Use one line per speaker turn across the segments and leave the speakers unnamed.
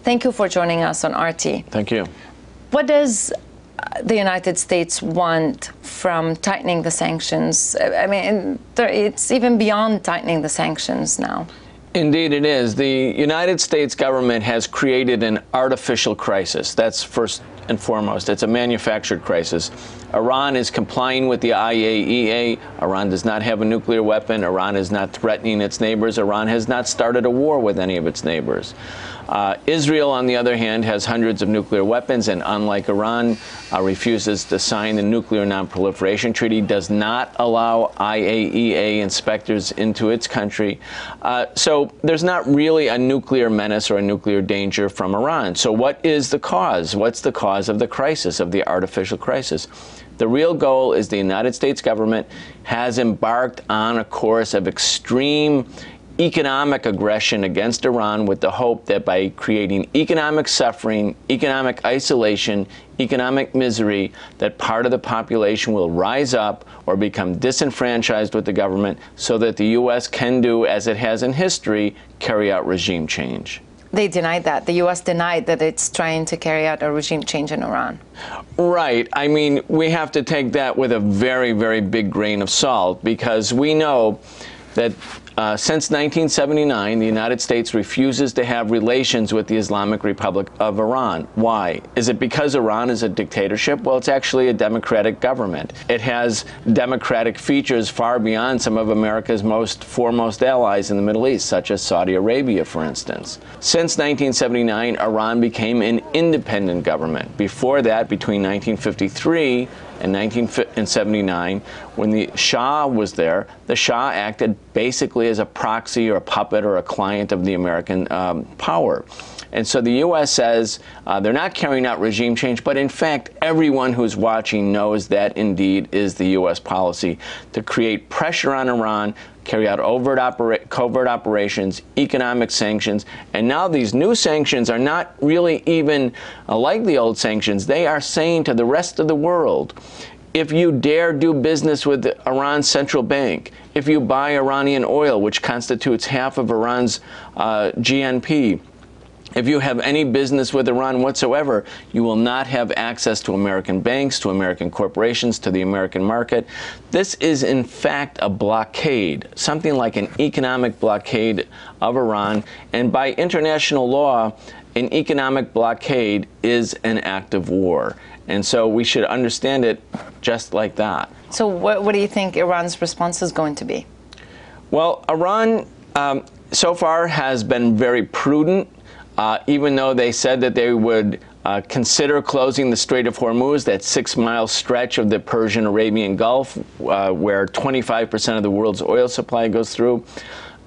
Thank you for joining us on RT.
Thank you.
What does the United States want from tightening the sanctions? I mean, it's even beyond tightening the sanctions now.
Indeed it is. The United States government has created an artificial crisis. That's first and foremost. It's a manufactured crisis. Iran is complying with the IAEA. Iran does not have a nuclear weapon. Iran is not threatening its neighbors. Iran has not started a war with any of its neighbors. Israel, on the other hand, has hundreds of nuclear weapons, and unlike Iran, refuses to sign the Nuclear Non-Proliferation Treaty, does not allow IAEA inspectors into its country. So there's not really a nuclear menace or a nuclear danger from Iran. So what is the cause? What's the cause of the crisis, of the artificial crisis? The real goal is the United States government has embarked on a course of extreme economic aggression against Iran with the hope that by creating economic suffering, economic isolation, economic misery, that part of the population will rise up or become disenfranchised with the government so that the U.S. can do, as it has in history, carry out regime change.
They denied that. The U.S. denied that it's trying to carry out a regime change in Iran.
Right. I mean, we have to take that with a very, very big grain of salt, because we know that since 1979, the United States refuses to have relations with the Islamic Republic of Iran. Why? Is it because Iran is a dictatorship? Well, it's actually a democratic government. It has democratic features far beyond some of America's foremost allies in the Middle East, such as Saudi Arabia, for instance. Since 1979, Iran became an independent government. Before that, between 1953 and 1979, when the Shah was there, the Shah acted basically as a proxy or a puppet or a client of the American power. And so the U.S. says they're not carrying out regime change, but in fact, everyone who's watching knows that indeed is the U.S. policy, to create pressure on Iran, carry out covert operations, economic sanctions, and now these new sanctions are not really even like the old sanctions. They are saying to the rest of the world, if you dare do business with Iran's central bank, if you buy Iranian oil, which constitutes half of Iran's GNP, if you have any business with Iran whatsoever, you will not have access to American banks, to American corporations, to the American market. This is, in fact, a blockade, something like an economic blockade of Iran. And by international law, an economic blockade is an act of war. And so we should understand it just like that.
So what do you think Iran's response is going to be? Well,
Iran so far has been very prudent. Even though they said that they would consider closing the Strait of Hormuz, that 6-mile stretch of the Persian-Arabian Gulf, where 25% of the world's oil supply goes through.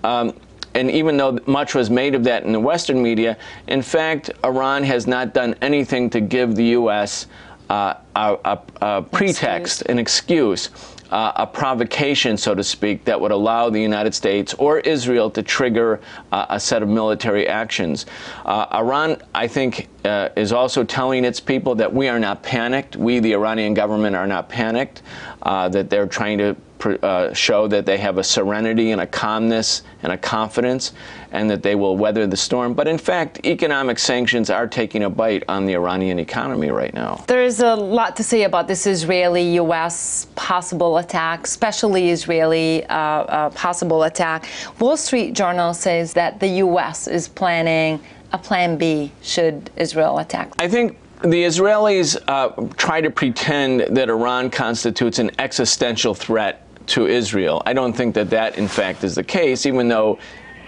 And even though much was made of that in the Western media, in fact, Iran has not done anything to give the U.S. a pretext, an excuse, a provocation, so to speak, that would allow the United States or Israel to trigger a set of military actions. Iran, I think, is also telling its people that we are not panicked. We, the Iranian government, are not panicked, that they're trying to show that they have a serenity and a calmness and a confidence, and that they will weather the storm. But in fact, economic sanctions are taking a bite on the Iranian economy right now.
There is a lot to say about this Israeli-U.S. possible attack, especially Israeli possible attack. Wall Street Journal says that the U.S. is planning a plan B should Israel attack.
I think the Israelis try to pretend that Iran constitutes an existential threat to Israel. I don't think that that, in fact, is the case, even though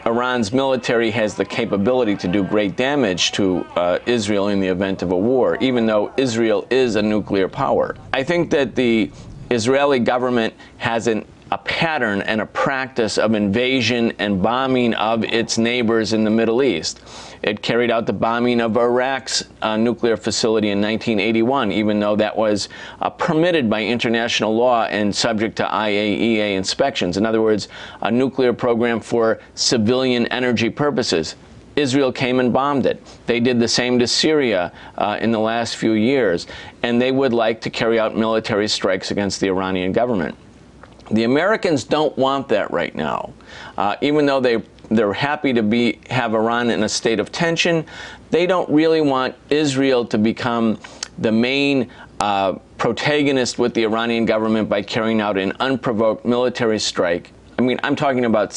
Iran's military has the capability to do great damage to Israel in the event of a war, even though Israel is a nuclear power. I think that the Israeli government has a pattern and a practice of invasion and bombing of its neighbors in the Middle East. It carried out the bombing of Iraq's nuclear facility in 1981, even though that was permitted by international law and subject to IAEA inspections. In other words, a nuclear program for civilian energy purposes. Israel came and bombed it. They did the same to Syria in the last few years, and they would like to carry out military strikes against the Iranian government. The Americans don't want that right now, even though they they're happy to have Iran in a state of tension. They don't really want Israel to become the main protagonist with the Iranian government by carrying out an unprovoked military strike. I mean, I'm talking about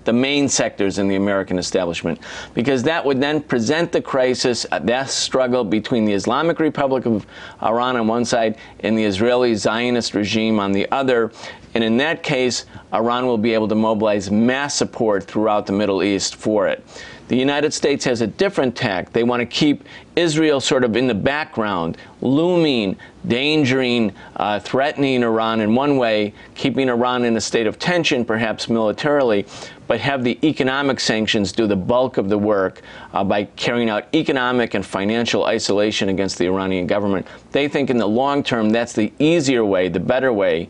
the main sectors in the American establishment, because that would then present the crisis, that struggle between the Islamic Republic of Iran on one side and the Israeli Zionist regime on the other. And in that case, Iran will be able to mobilize mass support throughout the Middle East for it. The United States has a different tack. They want to keep Israel sort of in the background, looming, endangering, threatening Iran in one way, keeping Iran in a state of tension, perhaps militarily, but have the economic sanctions do the bulk of the work by carrying out economic and financial isolation against the Iranian government. They think in the long term that's the easier way, the better way,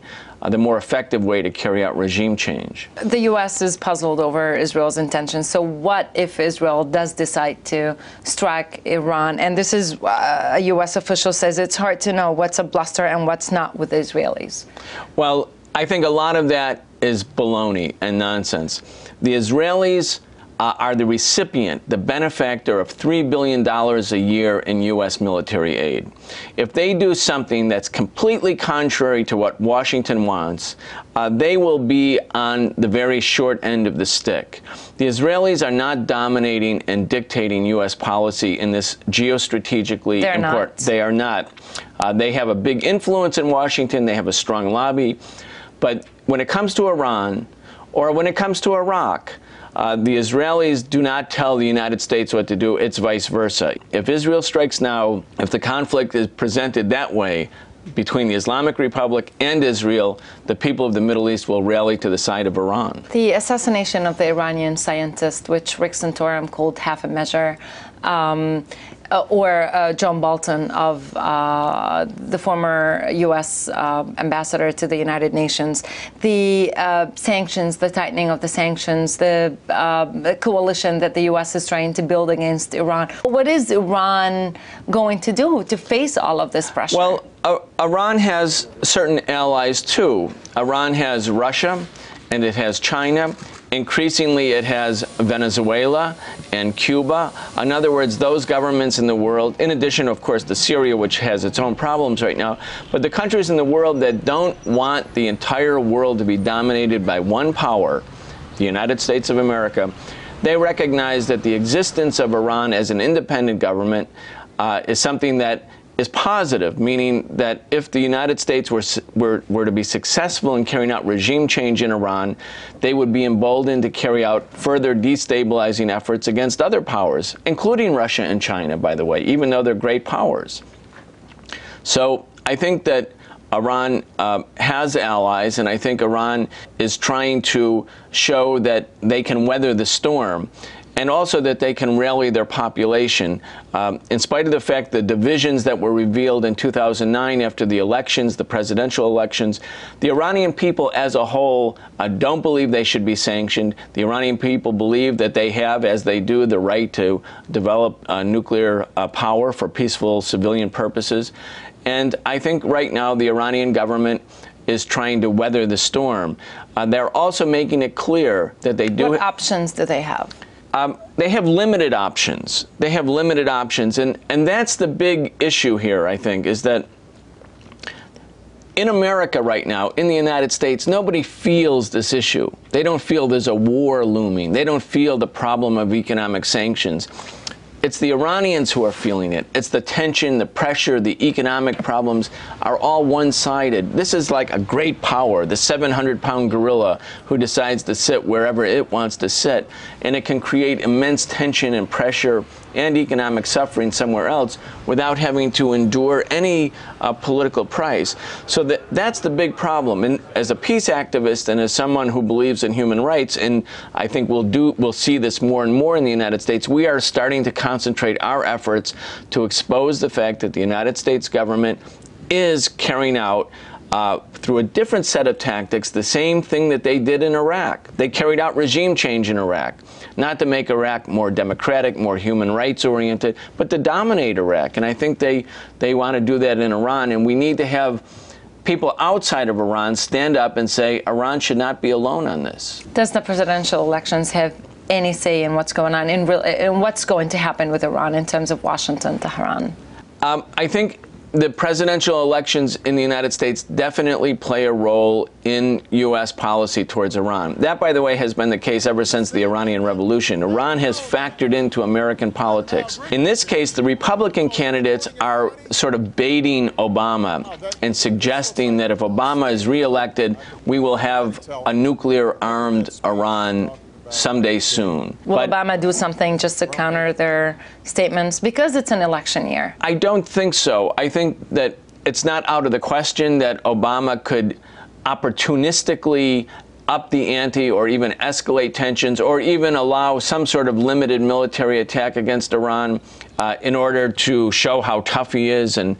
the more effective way to carry out regime change.
The U.S. is puzzled over Israel's intentions. So what if Israel does decide to strike Iran? And this is, a U.S. official says it's hard to know what's a bluster and what's not with the Israelis.
Well, I think a lot of that is baloney and nonsense. The Israelis are the recipient, the benefactor of $3 billion a year in U.S. military aid. If they do something that's completely contrary to what Washington wants, they will be on the very short end of the stick. The Israelis are not dominating and dictating U.S. policy in this geostrategically important. They are not. They have a big influence in Washington. They have a strong lobby. But when it comes to Iran, or when it comes to Iraq, the Israelis do not tell the United States what to do. It's vice versa. If Israel strikes now, if the conflict is presented that way between the Islamic Republic and Israel, the people of the Middle East will rally to the side of Iran.
The assassination of the Iranian scientist, which Rick Santorum called half a measure, or John Bolton of the former U.S. ambassador to the United Nations, the sanctions, the tightening of the sanctions, the coalition that the U.S. is trying to build against Iran. What is Iran going to do to face all of this pressure?
Well, Iran has certain allies too. Iran has Russia, and it has China. Increasingly, it has Venezuela and Cuba. In other words, those governments in the world, in addition, of course, to Syria, which has its own problems right now, but the countries in the world that don't want the entire world to be dominated by one power, the United States of America, they recognize that the existence of Iran as an independent government is something that is positive, meaning that if the United States were to be successful in carrying out regime change in Iran, they would be emboldened to carry out further destabilizing efforts against other powers, including Russia and China, by the way, even though they're great powers. So I think that Iran has allies, and I think Iran is trying to show that they can weather the storm, and also that they can rally their population. In spite of the fact the divisions that were revealed in 2009 after the elections, the presidential elections, the Iranian people as a whole don't believe they should be sanctioned. The Iranian people believe that they have, as they do, the right to develop nuclear power for peaceful civilian purposes. And I think right now the Iranian government is trying to weather the storm. They're also making it clear that they do.
What options do they have?
They have limited options. They have limited options. And that's the big issue here, I think, is that in America right now, in the United States, nobody feels this issue. They don't feel there's a war looming. They don't feel the problem of economic sanctions. It's the Iranians who are feeling it. It's the tension, the pressure, the economic problems are all one-sided. This is like a great power, the 700-pound gorilla who decides to sit wherever it wants to sit, and it can create immense tension and pressure and economic suffering somewhere else without having to endure any political price. So that's the big problem. And as a peace activist and as someone who believes in human rights, and I think we'll see this more and more in the United States, we are starting to concentrate our efforts to expose the fact that the United States government is carrying out through a different set of tactics the same thing that they did in Iraq. They carried out regime change in Iraq, not to make Iraq more democratic, more human rights oriented, but to dominate Iraq. And I think they want to do that in Iran, and we need to have people outside of Iran stand up and say Iran should not be alone on this.
Does the presidential elections have any say in what's going on, in what's going to happen with Iran in terms of Washington, Tehran?
I think the presidential elections in the United States definitely play a role in U.S. policy towards Iran. That, by the way, has been the case ever since the Iranian Revolution. Iran has factored into American politics. In this case, the Republican candidates are sort of baiting Obama and suggesting that if Obama is reelected, we will have a nuclear-armed Iran someday soon.
Will Obama do something just to counter their statements because it's an election year?
I don't think so. I think that it's not out of the question that Obama could opportunistically up the ante or even escalate tensions or even allow some sort of limited military attack against Iran in order to show how tough he is and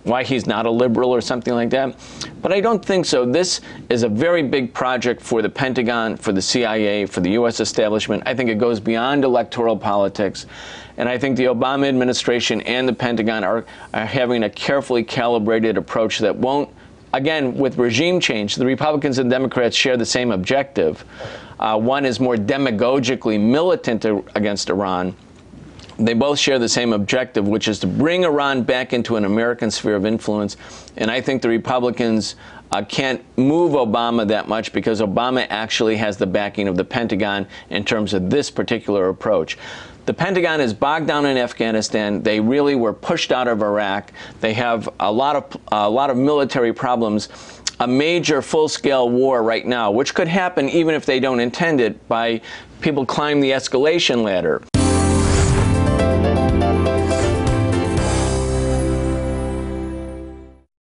why he's not a liberal or something like that. But I don't think so. This is a very big project for the Pentagon, for the CIA, for the U.S. establishment. I think it goes beyond electoral politics. And I think the Obama administration and the Pentagon are having a carefully calibrated approach that won't, again, with regime change, the Republicans and Democrats share the same objective. One is more demagogically militant against Iran. They both share the same objective, which is to bring Iran back into an American sphere of influence. And I think the Republicans can't move Obama that much because Obama actually has the backing of the Pentagon in terms of this particular approach. The Pentagon is bogged down in Afghanistan. They really were pushed out of Iraq. They have a lot of military problems. A major full-scale war right now, which could happen even if they don't intend it, by people climb the escalation ladder.